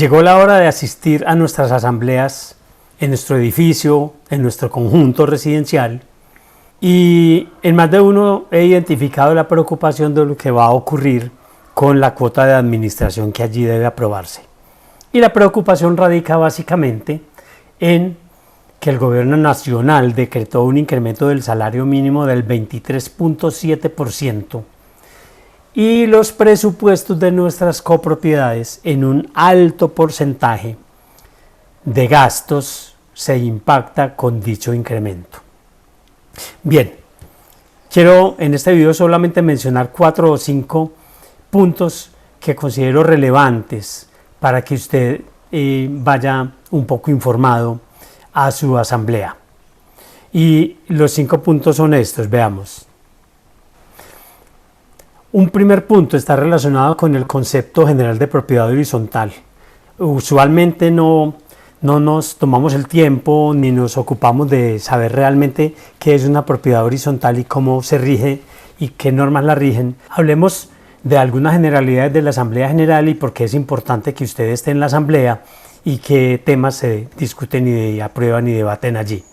Llegó la hora de asistir a nuestras asambleas en nuestro edificio, en nuestro conjunto residencial, y en más de uno he identificado la preocupación de lo que va a ocurrir con la cuota de administración que allí debe aprobarse. Y la preocupación radica básicamente en que el gobierno nacional decretó un incremento del salario mínimo del 23.7% y los presupuestos de nuestras copropiedades en un alto porcentaje de gastos se impacta con dicho incremento. Bien, quiero en este video solamente mencionar 4 o 5 puntos que considero relevantes para que usted vaya un poco informado a su asamblea. Y los 5 puntos son estos, veamos. Un primer punto está relacionado con el concepto general de propiedad horizontal. Usualmente no nos tomamos el tiempo ni nos ocupamos de saber realmente qué es una propiedad horizontal y cómo se rige y qué normas la rigen. Hablemos de algunas generalidades de la Asamblea General y por qué es importante que usted esté en la Asamblea y qué temas se discuten y aprueban y debaten allí.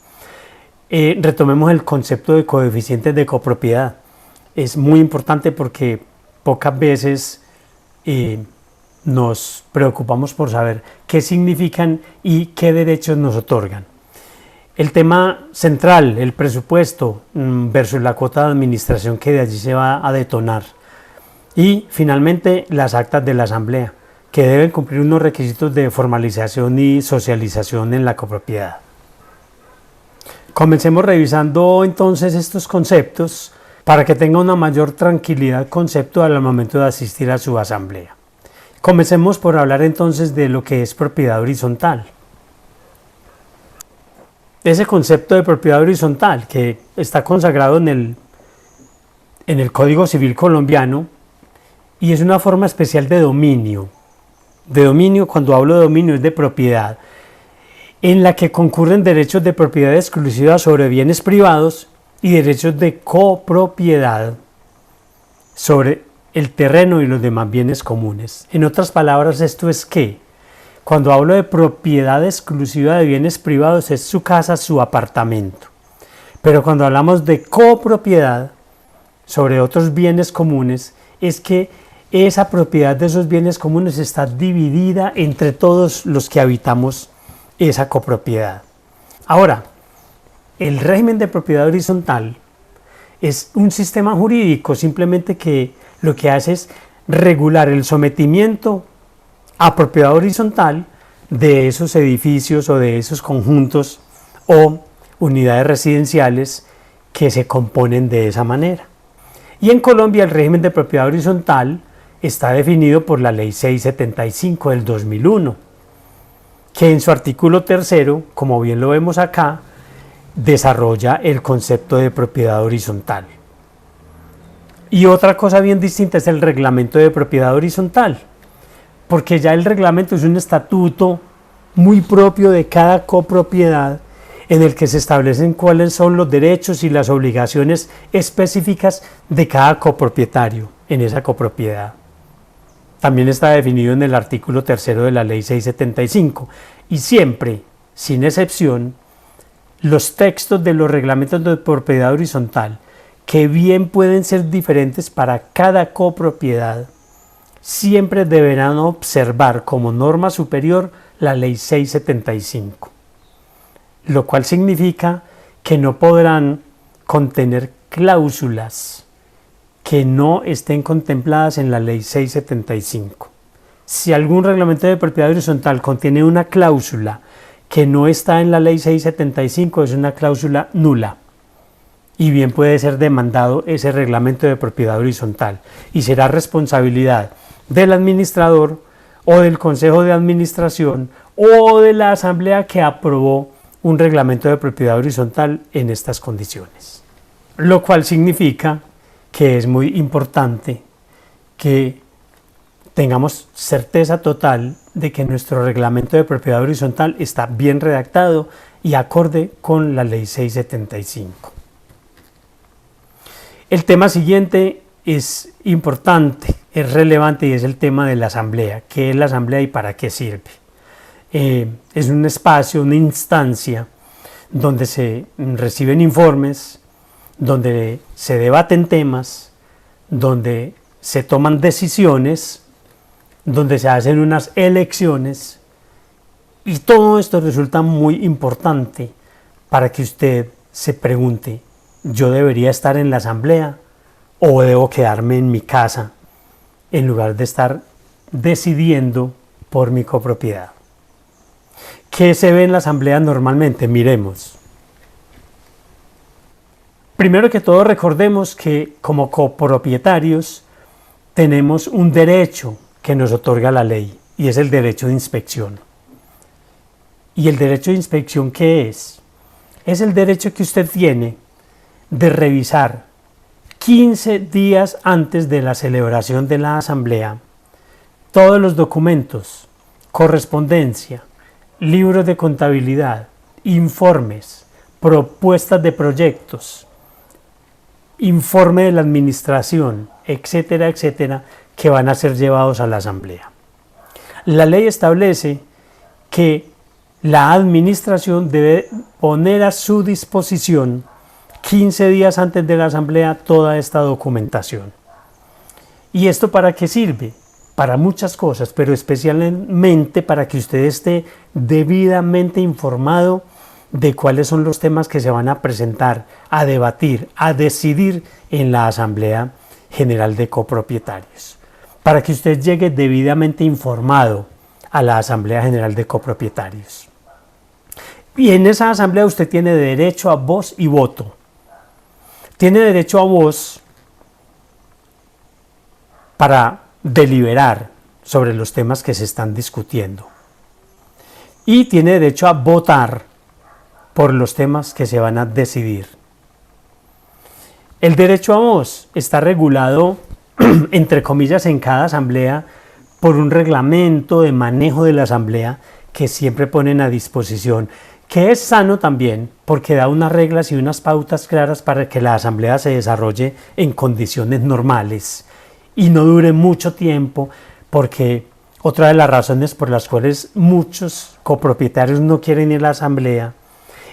Retomemos el concepto de coeficientes de copropiedad. Es muy importante porque pocas veces nos preocupamos por saber qué significan y qué derechos nos otorgan. El tema central, el presupuesto versus la cuota de administración que de allí se va a detonar. Y finalmente las actas de la asamblea, que deben cumplir unos requisitos de formalización y socialización en la copropiedad. Comencemos revisando entonces estos conceptos para que tenga una mayor tranquilidad conceptual al momento de asistir a su asamblea. Comencemos por hablar entonces de lo que es propiedad horizontal. Ese concepto de propiedad horizontal que está consagrado en el Código Civil colombiano y es una forma especial de dominio. De dominio, cuando hablo de dominio, es de propiedad, en la que concurren derechos de propiedad exclusiva sobre bienes privados y derechos de copropiedad sobre el terreno y los demás bienes comunes. En otras palabras, esto es que cuando hablo de propiedad exclusiva de bienes privados es su casa, su apartamento. Pero cuando hablamos de copropiedad sobre otros bienes comunes, es que esa propiedad de esos bienes comunes está dividida entre todos los que habitamos esa copropiedad. Ahora, el régimen de propiedad horizontal es un sistema jurídico simplemente que lo que hace es regular el sometimiento a propiedad horizontal de esos edificios o de esos conjuntos o unidades residenciales que se componen de esa manera. Y en Colombia el régimen de propiedad horizontal está definido por la Ley 675 del 2001, que en su artículo 3º, como bien lo vemos acá, desarrolla el concepto de propiedad horizontal. Y otra cosa bien distinta es el reglamento de propiedad horizontal, porque ya el reglamento es un estatuto muy propio de cada copropiedad en el que se establecen cuáles son los derechos y las obligaciones específicas de cada copropietario en esa copropiedad. También está definido en el artículo 3º de la Ley 675 y siempre, sin excepción, los textos de los reglamentos de propiedad horizontal, que bien pueden ser diferentes para cada copropiedad, siempre deberán observar como norma superior la Ley 675, lo cual significa que no podrán contener cláusulas que no estén contempladas en la Ley 675. Si algún reglamento de propiedad horizontal contiene una cláusula que no está en la Ley 675, es una cláusula nula y bien puede ser demandado ese reglamento de propiedad horizontal y será responsabilidad del administrador o del Consejo de Administración o de la Asamblea que aprobó un reglamento de propiedad horizontal en estas condiciones. Lo cual significa que es muy importante que tengamos certeza total de que nuestro reglamento de propiedad horizontal está bien redactado y acorde con la Ley 675. El tema siguiente es importante, es relevante y es el tema de la asamblea. ¿Qué es la asamblea y para qué sirve? Es un espacio, una instancia donde se reciben informes, donde se debaten temas, donde se toman decisiones, donde se hacen unas elecciones, y todo esto resulta muy importante para que usted se pregunte: ¿yo debería estar en la asamblea o debo quedarme en mi casa en lugar de estar decidiendo por mi copropiedad? ¿Qué se ve en la asamblea normalmente? Miremos. Primero que todo, recordemos que como copropietarios tenemos un derecho que nos otorga la ley, y es el derecho de inspección. ¿Y el derecho de inspección qué es? Es el derecho que usted tiene de revisar 15 días antes de la celebración de la asamblea todos los documentos, correspondencia, libros de contabilidad, informes, propuestas de proyectos, informe de la administración, etcétera, etcétera, que van a ser llevados a la asamblea. La ley establece que la administración debe poner a su disposición 15 días antes de la asamblea toda esta documentación. ¿Y esto para qué sirve? Para muchas cosas, pero especialmente para que usted esté debidamente informado de cuáles son los temas que se van a presentar, a debatir, a decidir en la Asamblea General de Copropietarios, para que usted llegue debidamente informado a la Asamblea General de Copropietarios. Y en esa asamblea usted tiene derecho a voz y voto. Tiene derecho a voz para deliberar sobre los temas que se están discutiendo. Y tiene derecho a votar por los temas que se van a decidir. El derecho a voz está regulado, entre comillas, en cada asamblea por un reglamento de manejo de la asamblea que siempre ponen a disposición, que es sano también porque da unas reglas y unas pautas claras para que la asamblea se desarrolle en condiciones normales y no dure mucho tiempo, porque otra de las razones por las cuales muchos copropietarios no quieren ir a la asamblea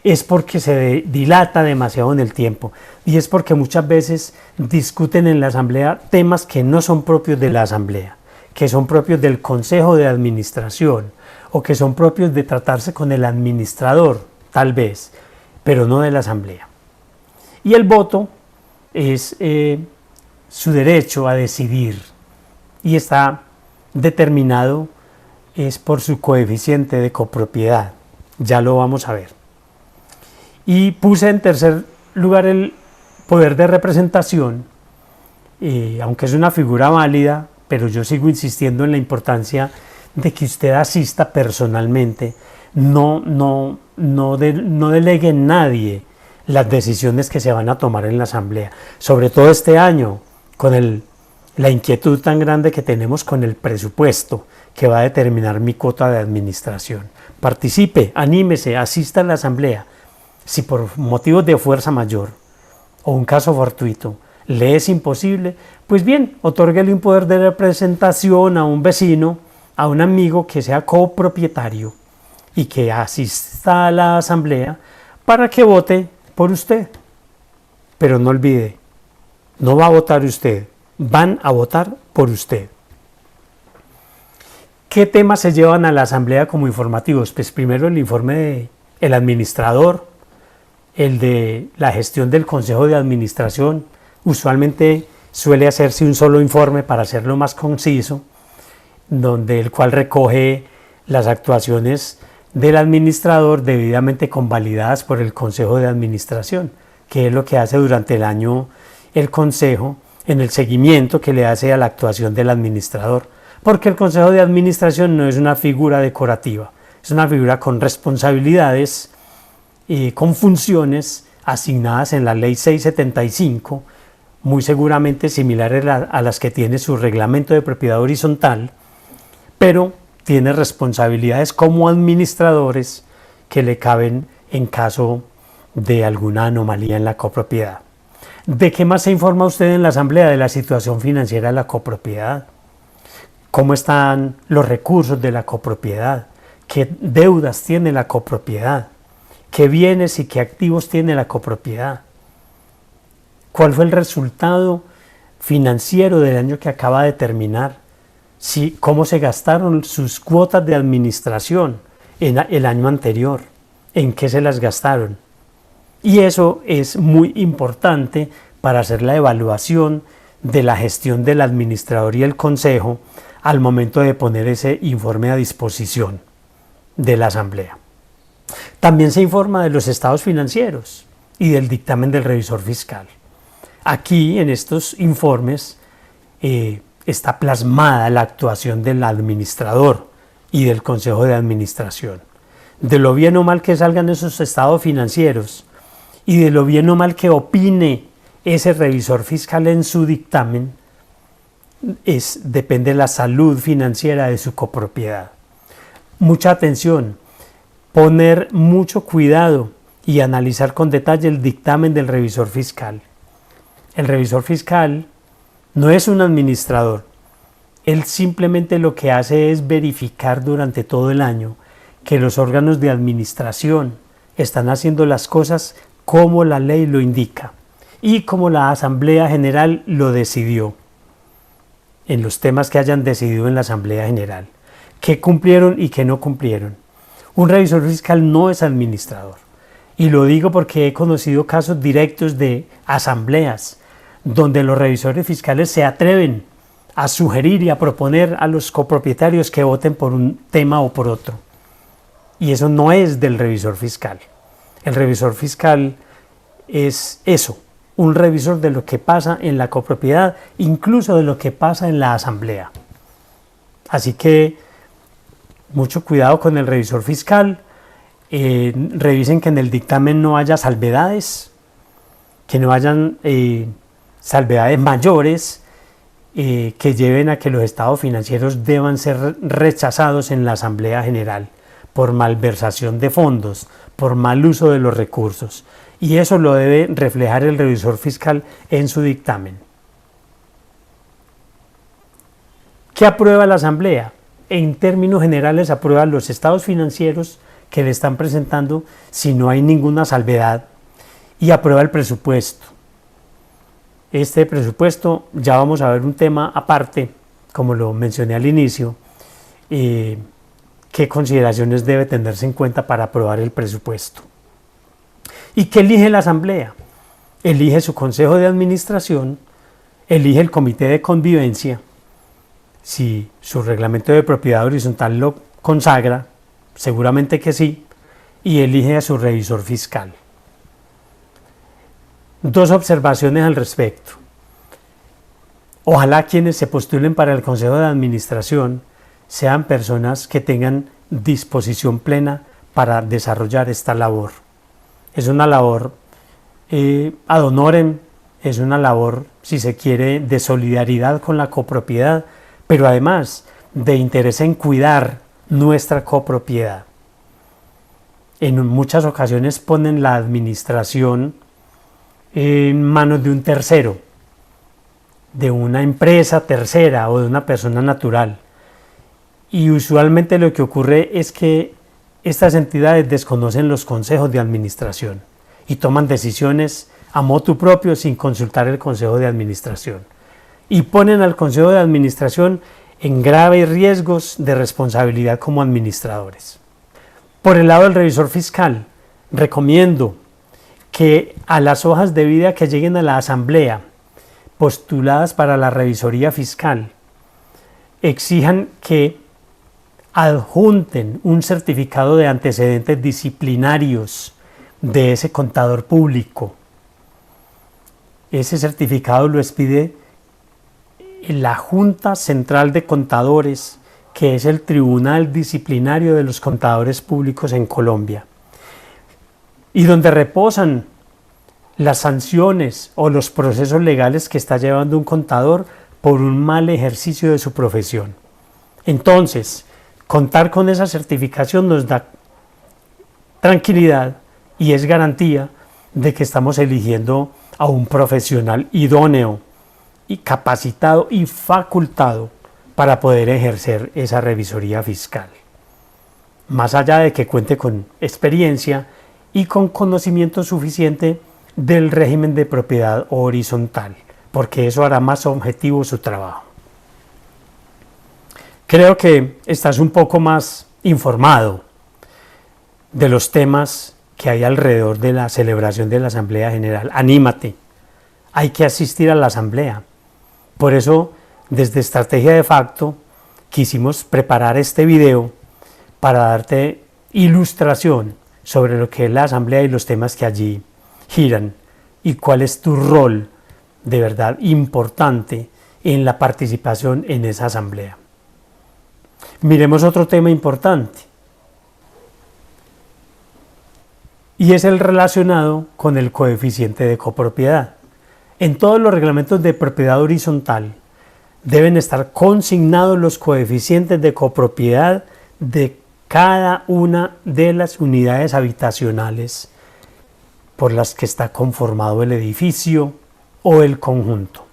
es porque se dilata demasiado en el tiempo, y es porque muchas veces discuten en la asamblea temas que no son propios de la asamblea, que son propios del consejo de administración, o que son propios de tratarse con el administrador, tal vez, pero no de la asamblea. Y el voto es su derecho a decidir, y está determinado es por su coeficiente de copropiedad. Ya lo vamos a ver. Y puse en tercer lugar el poder de representación, aunque es una figura válida, pero yo sigo insistiendo en la importancia de que usted asista personalmente, no delegue en nadie las decisiones que se van a tomar en la asamblea, sobre todo este año, con la inquietud tan grande que tenemos con el presupuesto que va a determinar mi cuota de administración. Participe, anímese, asista a la asamblea. Si por motivos de fuerza mayor o un caso fortuito le es imposible, pues bien, otórguele un poder de representación a un vecino, a un amigo que sea copropietario y que asista a la asamblea para que vote por usted. Pero no olvide, no va a votar usted, van a votar por usted. ¿Qué temas se llevan a la asamblea como informativos? Pues primero el informe del administrador, el de la gestión del consejo de administración. Usualmente suele hacerse un solo informe para hacerlo más conciso, el cual recoge las actuaciones del administrador debidamente convalidadas por el consejo de administración, que es lo que hace durante el año el consejo en el seguimiento que le hace a la actuación del administrador, porque el consejo de administración no es una figura decorativa, es una figura con responsabilidades y con funciones asignadas en la ley 675, muy seguramente similares a las que tiene su reglamento de propiedad horizontal, pero tiene responsabilidades como administradores que le caben en caso de alguna anomalía en la copropiedad. ¿De qué más se informa usted en la asamblea? De la situación financiera de la copropiedad. cómo están los recursos de la copropiedad, qué deudas tiene la copropiedad, qué bienes y qué activos tiene la copropiedad, cuál fue el resultado financiero del año que acaba de terminar, cómo se gastaron sus cuotas de administración en el año anterior, en qué se las gastaron. Y eso es muy importante para hacer la evaluación de la gestión del administrador y el consejo al momento de poner ese informe a disposición de la asamblea. También se informa de los estados financieros y del dictamen del revisor fiscal. Aquí, en estos informes, está plasmada la actuación del administrador y del consejo de administración, de lo bien o mal que salgan esos estados financieros y de lo bien o mal que opine ese revisor fiscal en su dictamen, depende de la salud financiera de su copropiedad. Mucha atención, poner mucho cuidado y analizar con detalle el dictamen del revisor fiscal. El revisor fiscal no es un administrador, él simplemente lo que hace es verificar durante todo el año que los órganos de administración están haciendo las cosas como la ley lo indica y como la Asamblea General lo decidió, en los temas que hayan decidido en la Asamblea General, qué cumplieron y qué no cumplieron. Un revisor fiscal no es administrador, y lo digo porque he conocido casos directos de asambleas donde los revisores fiscales se atreven a sugerir y a proponer a los copropietarios que voten por un tema o por otro. Y eso no es del revisor fiscal. El revisor fiscal es eso, un revisor de lo que pasa en la copropiedad, incluso de lo que pasa en la asamblea. Así que mucho cuidado con el revisor fiscal, revisen que en el dictamen no haya salvedades, que no hayan salvedades mayores que lleven a que los estados financieros deban ser rechazados en la Asamblea General por malversación de fondos, por mal uso de los recursos. Y eso lo debe reflejar el revisor fiscal en su dictamen. ¿Qué aprueba la Asamblea? En términos generales aprueba los estados financieros que le están presentando si no hay ninguna salvedad y aprueba el presupuesto. Este presupuesto, ya vamos a ver un tema aparte, como lo mencioné al inicio, qué consideraciones debe tenerse en cuenta para aprobar el presupuesto. ¿Y qué elige la Asamblea? Elige su Consejo de Administración, elige el Comité de Convivencia, si su reglamento de propiedad horizontal lo consagra, seguramente que sí, y elige a su revisor fiscal. Dos observaciones al respecto. Ojalá quienes se postulen para el Consejo de Administración sean personas que tengan disposición plena para desarrollar esta labor. Es una labor ad honorem, es una labor, si se quiere, de solidaridad con la copropiedad, pero además de interés en cuidar nuestra copropiedad. En muchas ocasiones ponen la administración en manos de un tercero, de una empresa tercera o de una persona natural. Y usualmente lo que ocurre es que estas entidades desconocen los consejos de administración y toman decisiones a motu propio sin consultar el consejo de administración. Y ponen al consejo de administración en graves riesgos de responsabilidad como administradores. Por el lado del revisor fiscal, recomiendo que a las hojas de vida que lleguen a la asamblea postuladas para la revisoría fiscal exijan que adjunten un certificado de antecedentes disciplinarios de ese contador público. Ese certificado lo expide la Junta Central de Contadores, que es el Tribunal Disciplinario de los Contadores Públicos en Colombia, y donde reposan las sanciones o los procesos legales que está llevando un contador por un mal ejercicio de su profesión. Entonces, contar con esa certificación nos da tranquilidad y es garantía de que estamos eligiendo a un profesional idóneo y capacitado y facultado para poder ejercer esa revisoría fiscal. Más allá de que cuente con experiencia y con conocimiento suficiente del régimen de propiedad horizontal, porque eso hará más objetivo su trabajo. Creo que estás un poco más informado de los temas que hay alrededor de la celebración de la Asamblea General. Anímate, hay que asistir a la Asamblea. Por eso, desde Estrategia de Facto, quisimos preparar este video para darte ilustración sobre lo que es la Asamblea y los temas que allí giran y cuál es tu rol de verdad importante en la participación en esa Asamblea. Miremos otro tema importante, y es el relacionado con el coeficiente de copropiedad. En todos los reglamentos de propiedad horizontal deben estar consignados los coeficientes de copropiedad de cada una de las unidades habitacionales por las que está conformado el edificio o el conjunto.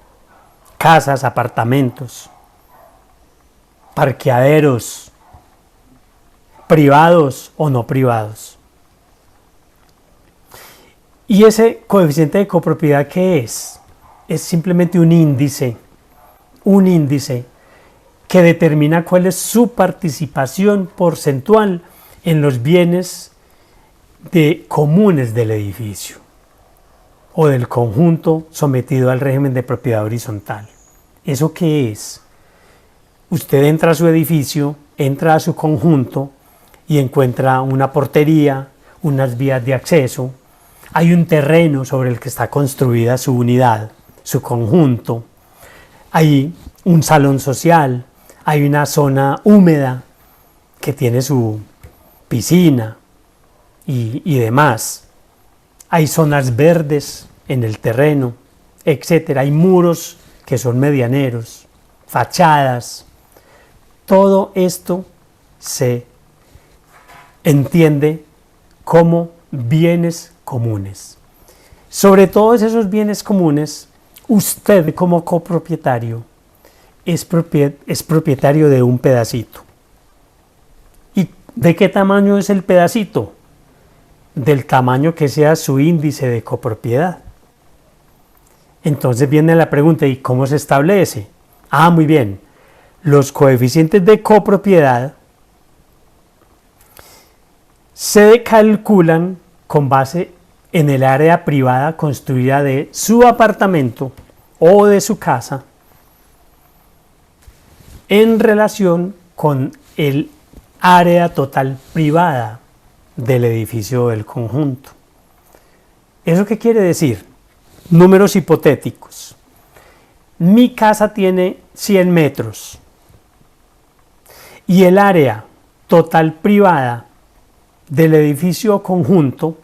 Casas, apartamentos, parqueaderos, privados o no privados. ¿Y ese coeficiente de copropiedad qué es? Es simplemente un índice que determina cuál es su participación porcentual en los bienes comunes del edificio o del conjunto sometido al régimen de propiedad horizontal. ¿Eso qué es? Usted entra a su edificio, entra a su conjunto y encuentra una portería, unas vías de acceso, hay un terreno sobre el que está construida su unidad, su conjunto, hay un salón social, hay una zona húmeda que tiene su piscina y demás, hay zonas verdes en el terreno, etc. Hay muros que son medianeros, fachadas. Todo esto se entiende como bienes comunes. Sobre todos esos bienes comunes, usted como copropietario es propietario de un pedacito. ¿Y de qué tamaño es el pedacito? Del tamaño que sea su índice de copropiedad. Entonces viene la pregunta, ¿y cómo se establece? Muy bien. Los coeficientes de copropiedad se calculan con base en el área privada construida de su apartamento o de su casa en relación con el área total privada del edificio o del conjunto. ¿Eso qué quiere decir? Números hipotéticos. Mi casa tiene 100 metros y el área total privada del edificio o conjunto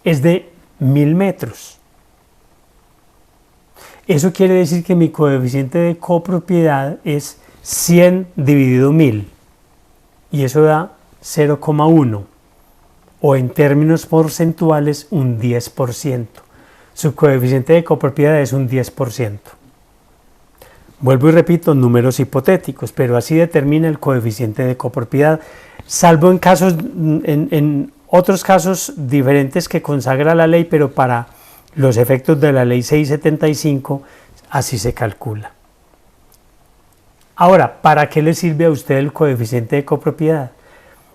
es de 1000 metros. Eso quiere decir que mi coeficiente de copropiedad es 100 dividido 1000 y eso da 0,1 o en términos porcentuales un 10%. Su coeficiente de copropiedad es un 10%. Vuelvo y repito, números hipotéticos, pero así determina el coeficiente de copropiedad, salvo en otros casos diferentes que consagra la ley, pero para los efectos de la ley 675 así se calcula. Ahora, ¿para qué le sirve a usted el coeficiente de copropiedad?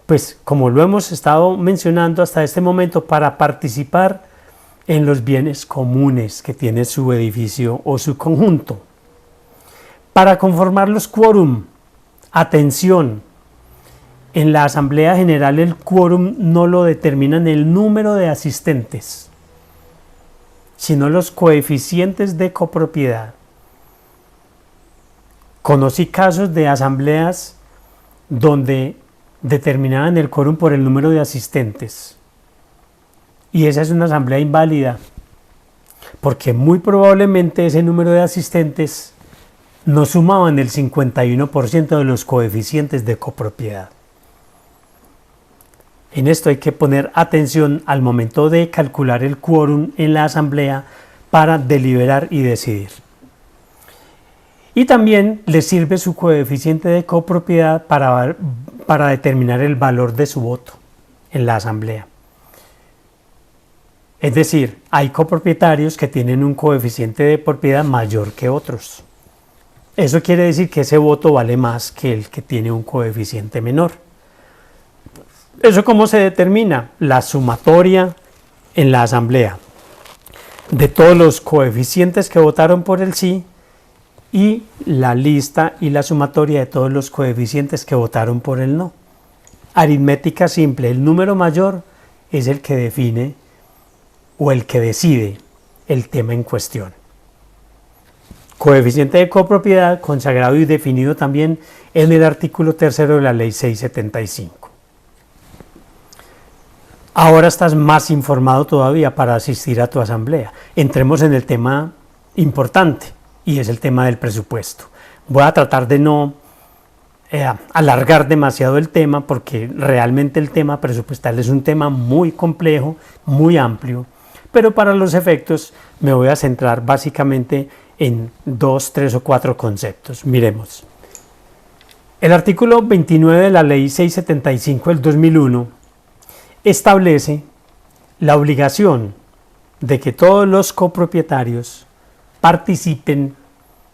Pues como lo hemos estado mencionando hasta este momento, para participar en los bienes comunes que tiene su edificio o su conjunto. Para conformar los quórum, atención, en la Asamblea General el quórum no lo determinan el número de asistentes, sino los coeficientes de copropiedad. Conocí casos de asambleas donde determinaban el quórum por el número de asistentes, y esa es una asamblea inválida, porque muy probablemente ese número de asistentes no sumaban el 51% de los coeficientes de copropiedad. En esto hay que poner atención al momento de calcular el quórum en la asamblea para deliberar y decidir. Y también le sirve su coeficiente de copropiedad para determinar el valor de su voto en la asamblea. Es decir, hay copropietarios que tienen un coeficiente de propiedad mayor que otros. Eso quiere decir que ese voto vale más que el que tiene un coeficiente menor. ¿Eso cómo se determina? La sumatoria en la asamblea de todos los coeficientes que votaron por el sí y la lista y la sumatoria de todos los coeficientes que votaron por el no. Aritmética simple, el número mayor es el que define o el que decide el tema en cuestión. Coeficiente de copropiedad consagrado y definido también en el artículo 3 de la ley 675. Ahora estás más informado todavía para asistir a tu asamblea. Entremos en el tema importante y es el tema del presupuesto. Voy a tratar de no alargar demasiado el tema porque realmente el tema presupuestal es un tema muy complejo, muy amplio, pero para los efectos me voy a centrar básicamente en 2, 3 o 4 conceptos. Miremos. El artículo 29 de la ley 675 del 2001 establece la obligación de que todos los copropietarios participen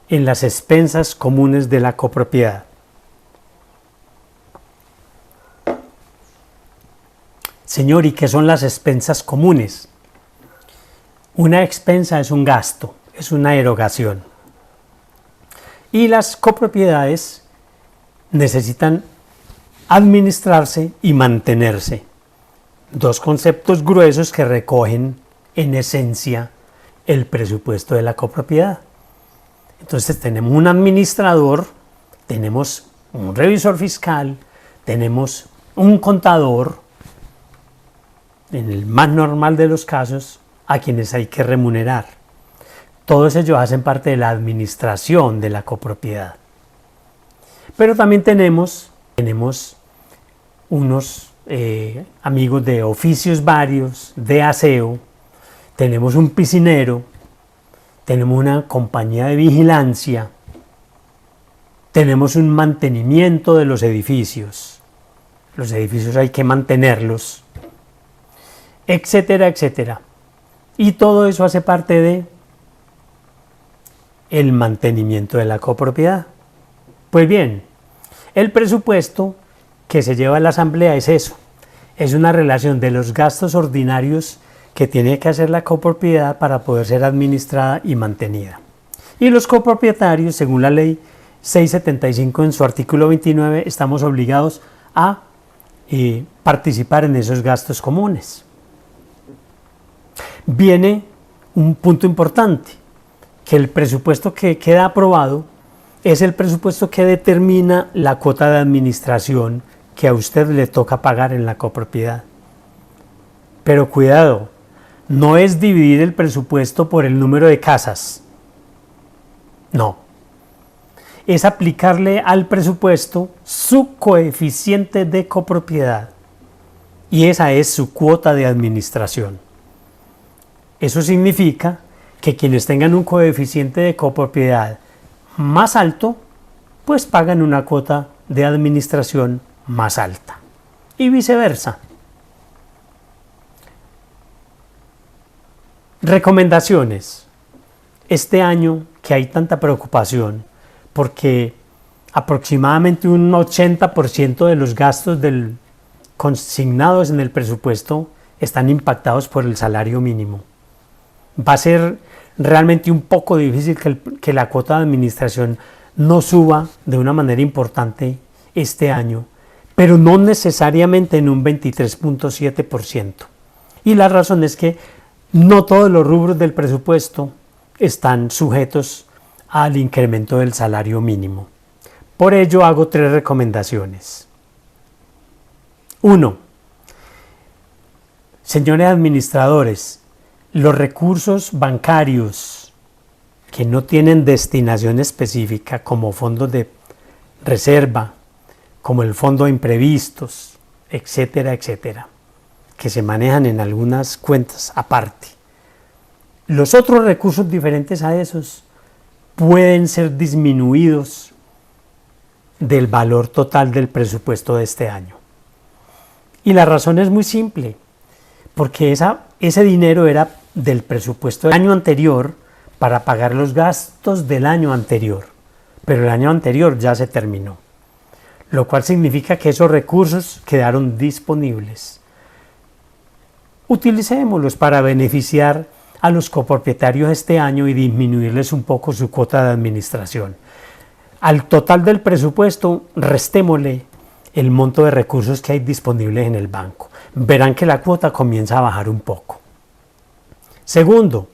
en las expensas comunes de la copropiedad. Señor, ¿y qué son las expensas comunes? Una expensa es un gasto, es una erogación. Y las copropiedades necesitan administrarse y mantenerse. Dos conceptos gruesos que recogen en esencia el presupuesto de la copropiedad. Entonces tenemos un administrador, tenemos un revisor fiscal, tenemos un contador, en el más normal de los casos, a quienes hay que remunerar. Todos ellos hacen parte de la administración de la copropiedad. Pero también tenemos unos amigos de oficios varios, de aseo, tenemos un piscinero, tenemos una compañía de vigilancia, tenemos un mantenimiento de los edificios. Los edificios hay que mantenerlos, etcétera, etcétera. Y todo eso hace parte de el mantenimiento de la copropiedad. Pues bien, el presupuesto que se lleva a la asamblea es eso, es una relación de los gastos ordinarios que tiene que hacer la copropiedad para poder ser administrada y mantenida. Y los copropietarios, según la ley 675 en su artículo 29, estamos obligados a participar en esos gastos comunes. Viene un punto importante, que el presupuesto que queda aprobado es el presupuesto que determina la cuota de administración que a usted le toca pagar en la copropiedad. Pero cuidado, no es dividir el presupuesto por el número de casas. No. Es aplicarle al presupuesto su coeficiente de copropiedad. Y esa es su cuota de administración. Eso significa que quienes tengan un coeficiente de copropiedad más alto, pues pagan una cuota de administración más alta. Y viceversa. Recomendaciones. Este año que hay tanta preocupación porque aproximadamente un 80% de los gastos consignados en el presupuesto están impactados por el salario mínimo. Va a ser realmente un poco difícil que la cuota de administración no suba de una manera importante este año, pero no necesariamente en un 23.7%. Y la razón es que no todos los rubros del presupuesto están sujetos al incremento del salario mínimo. Por ello hago 3 recomendaciones. 1. Señores administradores, los recursos bancarios que no tienen destinación específica como fondos de reserva, como el fondo de imprevistos, etcétera, etcétera, que se manejan en algunas cuentas aparte. Los otros recursos diferentes a esos pueden ser disminuidos del valor total del presupuesto de este año. Y la razón es muy simple, porque ese dinero era del presupuesto del año anterior para pagar los gastos del año anterior, pero el año anterior ya se terminó, lo cual significa que esos recursos quedaron disponibles. Utilicémoslos para beneficiar a los copropietarios este año y disminuirles un poco su cuota de administración. Al total del presupuesto, restémosle el monto de recursos que hay disponibles en el banco. Verán que la cuota comienza a bajar un poco. Segundo,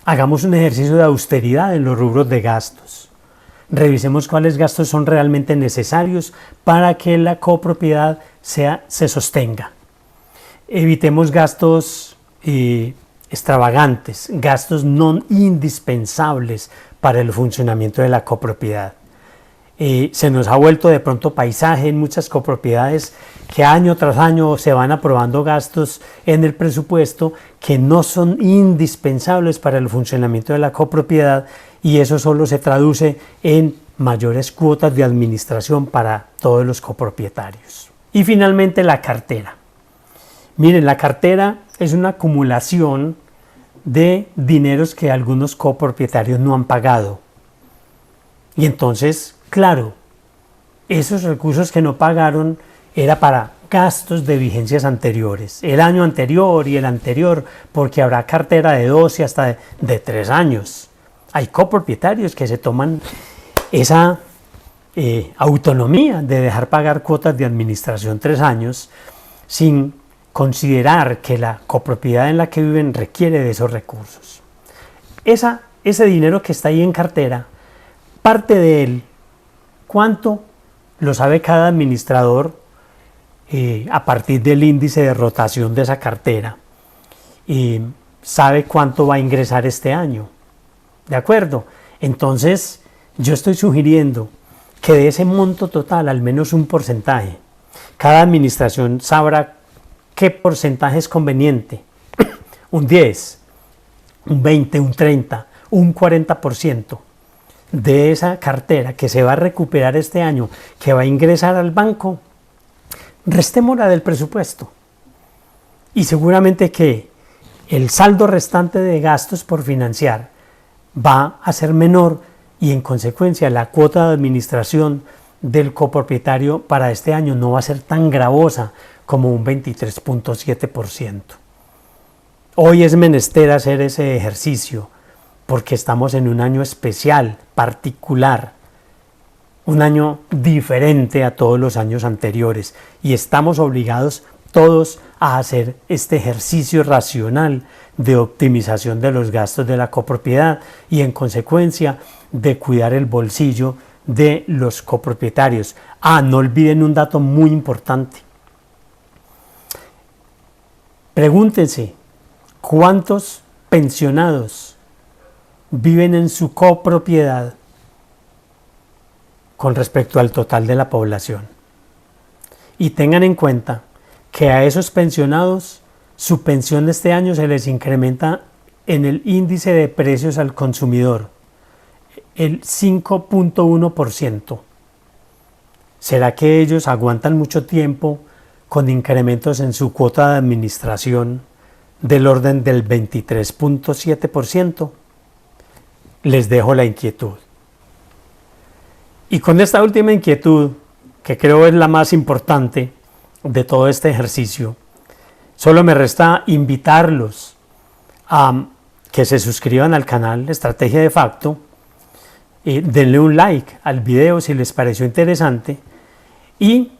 hagamos un ejercicio de austeridad en los rubros de gastos. Revisemos cuáles gastos son realmente necesarios para que la copropiedad se sostenga. Evitemos gastos extravagantes, gastos no indispensables para el funcionamiento de la copropiedad. Se nos ha vuelto de pronto paisaje en muchas copropiedades que año tras año se van aprobando gastos en el presupuesto que no son indispensables para el funcionamiento de la copropiedad, y eso solo se traduce en mayores cuotas de administración para todos los copropietarios. Y finalmente, la cartera. Miren, la cartera es una acumulación de dineros que algunos copropietarios no han pagado. Y entonces, claro, esos recursos que no pagaron era para gastos de vigencias anteriores, el año anterior y el anterior, porque habrá cartera de 12 hasta de 3 años. Hay copropietarios que se toman esa autonomía de dejar pagar cuotas de administración 3 años sin considerar que la copropiedad en la que viven requiere de esos recursos. Ese dinero que está ahí en cartera, parte de él, ¿cuánto? Lo sabe cada administrador a partir del índice de rotación de esa cartera. Y sabe cuánto va a ingresar este año. ¿De acuerdo? Entonces, yo estoy sugiriendo que de ese monto total, al menos un porcentaje, cada administración sabrá qué porcentaje es conveniente. Un 10, un 20, un 30, un 40% de esa cartera que se va a recuperar este año, que va a ingresar al banco, restémosla del presupuesto. Y seguramente que el saldo restante de gastos por financiar va a ser menor, y en consecuencia la cuota de administración del copropietario para este año no va a ser tan gravosa como un 23.7%. Hoy es menester hacer ese ejercicio porque estamos en un año especial, particular, un año diferente a todos los años anteriores, y estamos obligados todos a hacer este ejercicio racional de optimización de los gastos de la copropiedad y en consecuencia de cuidar el bolsillo de los copropietarios. No olviden un dato muy importante. Pregúntense, ¿cuántos pensionados viven en su copropiedad con respecto al total de la población? Y tengan en cuenta que a esos pensionados su pensión de este año se les incrementa en el índice de precios al consumidor el 5.1%. ¿Será que ellos aguantan mucho tiempo con incrementos en su cuota de administración del orden del 23.7%? Les dejo la inquietud. Y con esta última inquietud, que creo es la más importante de todo este ejercicio, solo me resta invitarlos a que se suscriban al canal Estrategia de Facto, denle un like al video si les pareció interesante y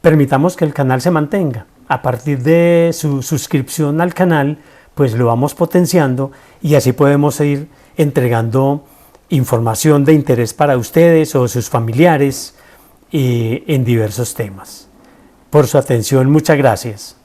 permitamos que el canal se mantenga. A partir de su suscripción al canal, pues lo vamos potenciando y así podemos ir entregando información de interés para ustedes o sus familiares en diversos temas. Por su atención, muchas gracias.